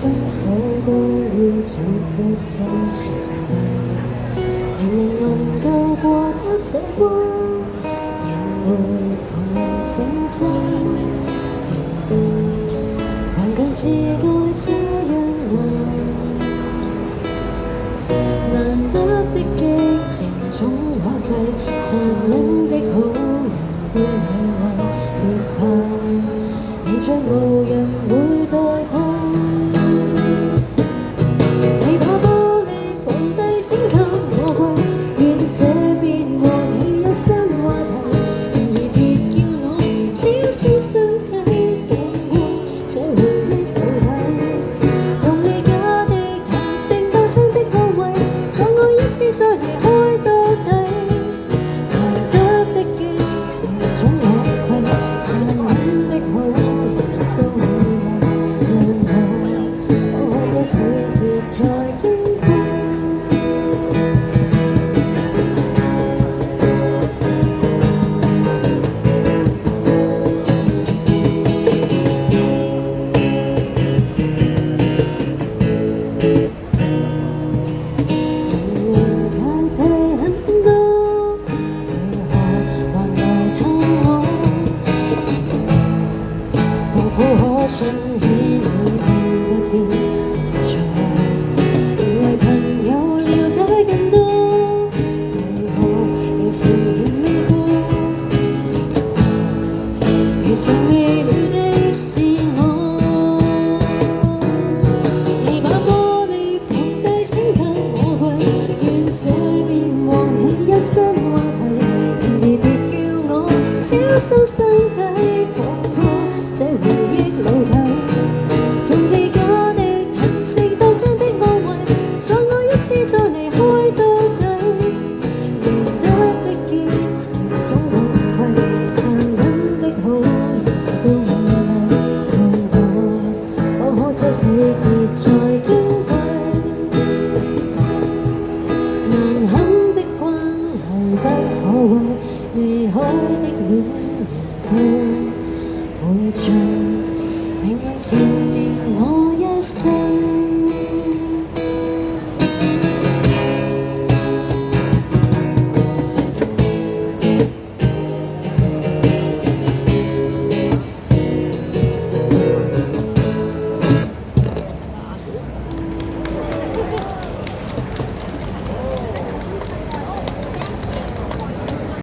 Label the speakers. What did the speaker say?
Speaker 1: 分手都要做腳中雪櫃，明明能夠過得這關，仍會狂人成真，仍會頑強自愛這樣難得的激情總枉費，殘忍的好人都美麗，越怕你將無人會代替。你把玻璃放低請給我跪，願這便和你有新話題，然而別叫我小小身體放過這回憶老體，用你假的彈性當真的安慰，在我一絲再離開到底，難得的激情總浪費，殘忍的好人都會為讓我這死別再矜貴。明明後退很多，如何還來探我？痛苦可信起你不變做，以為朋友了解更多，為何仍是仍未過？其實未了的是我。你把玻璃放低請給我跪，願這便和你一生話題，然而別叫我小心身體放過這回憶老體，用你假的彈性當真的安慰，在我一絲再離開到底，難得的激情總浪費，殘忍的好人都美麗，讓我可這死別再矜貴，難堪的關係不可畏，離開的戀人都會像命運前